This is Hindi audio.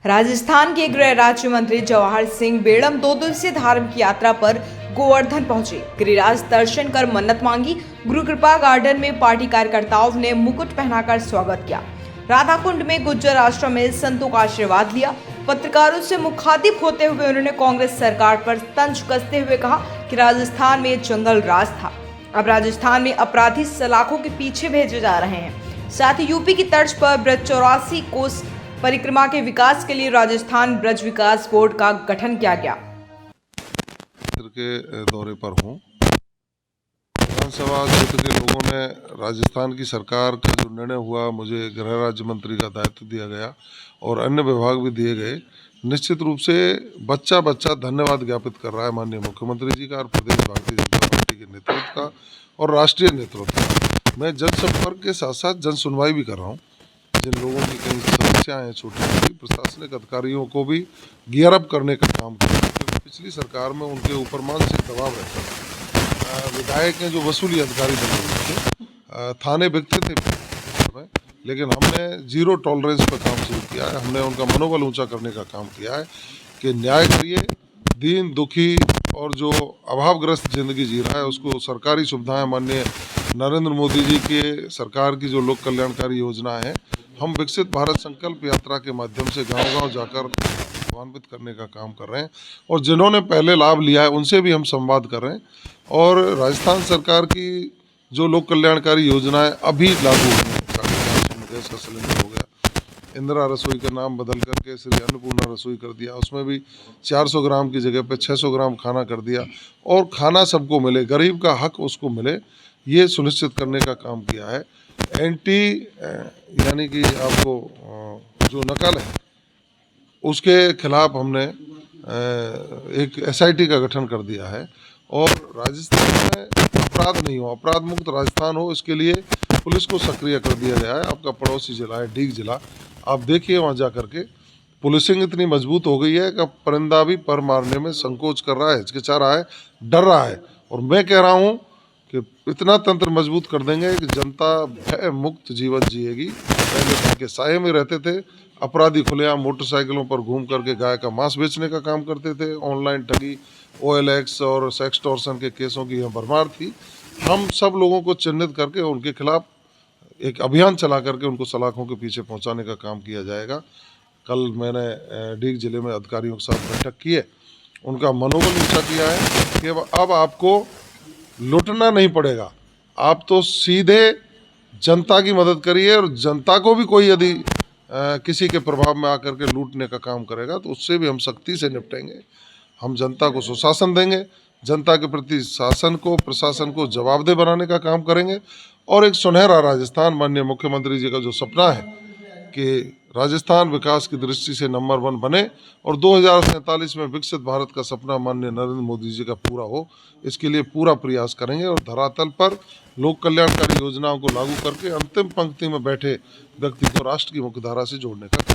राजस्थान के गृह राज्य मंत्री जवाहर सिंह बेड़म 2 दिवसीय धार्मिक यात्रा पर गोवर्धन पहुंचे। गिरिराज दर्शन कर मन्नत मांगी। गुरु कृपा गार्डन में पार्टी कार्यकर्ताओं ने मुकुट पहनाकर स्वागत किया। राधाकुंड में गुज्जर आश्रम में संतों का आशीर्वाद लिया। पत्रकारों से मुखातिब होते हुए उन्होंने कांग्रेस सरकार पर तंज कसते हुए कहा कि राजस्थान में जंगल राज था, अब राजस्थान में अपराधी सलाखों के पीछे भेजे जा रहे हैं। साथ ही यूपी की तर्ज पर ब्रज 84 कोस परिक्रमा के विकास के लिए राजस्थान ब्रज विकास बोर्ड का गठन किया गया। के दौरे पर हूँ। विधानसभा क्षेत्र के लोगों ने राजस्थान की सरकार का जो निर्णय हुआ, मुझे गृह राज्य मंत्री का दायित्व दिया गया और अन्य विभाग भी दिए गए, निश्चित रूप से बच्चा धन्यवाद ज्ञापित कर रहा है माननीय मुख्यमंत्री जी का और प्रदेश भारतीय जनता पार्टी के नेतृत्व का और राष्ट्रीय नेतृत्व का। मैं जनसंपर्क के साथ साथ जन सुनवाई भी कर रहा हूँ। जिन लोगों की कई समस्याएं हैं, छोटी छोटी, प्रशासनिक अधिकारियों को भी गियर अप करने का काम किया, क्योंकि पिछली सरकार में उनके ऊपर मानसिक दबाव रहता था। विधायक हैं जो वसूली अधिकारी बने हुए थे, थाने बिकते थे, लेकिन हमने जीरो टॉलरेंस पर काम शुरू किया है। हमने उनका मनोबल ऊंचा करने का काम किया है कि न्याय करिए, दीन दुखी और जो अभावग्रस्त जिंदगी जी रहा है उसको सरकारी सुविधाएं माननीय नरेंद्र मोदी जी के सरकार की जो लोक कल्याणकारी योजना है, हम विकसित भारत संकल्प यात्रा के माध्यम से गांव-गांव जाकर लाभान्वित करने का काम कर रहे हैं और जिन्होंने पहले लाभ लिया है उनसे भी हम संवाद कर रहे हैं। और राजस्थान सरकार की जो लोक कल्याणकारी योजनाएं अभी लागू हुई हैं, 550 में गैस का सिलेंडर हो गया, इंदिरा रसोई का नाम बदल करके श्री अन्नपूर्णा रसोई कर दिया, उसमें भी 400 ग्राम की जगह पे 600 ग्राम खाना कर दिया और खाना सबको मिले, गरीब का हक उसको मिले, ये सुनिश्चित करने का काम किया है। यानी कि आपको जो नकल है उसके खिलाफ हमने एक SIT का गठन कर दिया है और राजस्थान में अपराध नहीं हो, अपराध मुक्त राजस्थान हो, इसके लिए पुलिस को सक्रिय कर दिया गया है। आपका पड़ोसी जिला है डीग जिला, आप देखिए वहाँ जा करके पुलिसिंग इतनी मजबूत हो गई है कि परिंदा भी पर मारने में संकोच कर रहा है, हिचकिचा रहा है, डर रहा है। और मैं कह रहा हूँ कि इतना तंत्र मजबूत कर देंगे कि जनता भय मुक्त जीवन जिएगी। पहले के साये में रहते थे, अपराधी खुलेआम मोटरसाइकिलों पर घूम करके गाय का मांस बेचने का काम करते थे, ऑनलाइन ठगी, OLX और सेक्सटॉर्शन के केसों की यह भरमार थी। हम सब लोगों को चिन्हित करके उनके खिलाफ एक अभियान चला करके उनको सलाखों के पीछे पहुंचाने का काम किया जाएगा। कल मैंने डीग जिले में अधिकारियों के साथ बैठक की है, उनका मनोबल ऊंचा किया है कि अब आपको लूटना नहीं पड़ेगा, आप तो सीधे जनता की मदद करिए और जनता को भी कोई यदि किसी के प्रभाव में आकर के लूटने का काम करेगा तो उससे भी हम सख्ती से निपटेंगे। हम जनता को सुशासन देंगे, जनता के प्रति शासन को, प्रशासन को जवाबदेह बनाने का काम करेंगे और एक सुनहरा राजस्थान, माननीय मुख्यमंत्री जी का जो सपना है कि राजस्थान विकास की दृष्टि से नंबर 1 बने और 2047 में विकसित भारत का सपना माननीय नरेंद्र मोदी जी का पूरा हो, इसके लिए पूरा प्रयास करेंगे और धरातल पर लोक कल्याणकारी योजनाओं को लागू करके अंतिम पंक्ति में बैठे व्यक्ति को राष्ट्र की मुख्यधारा से जोड़ने का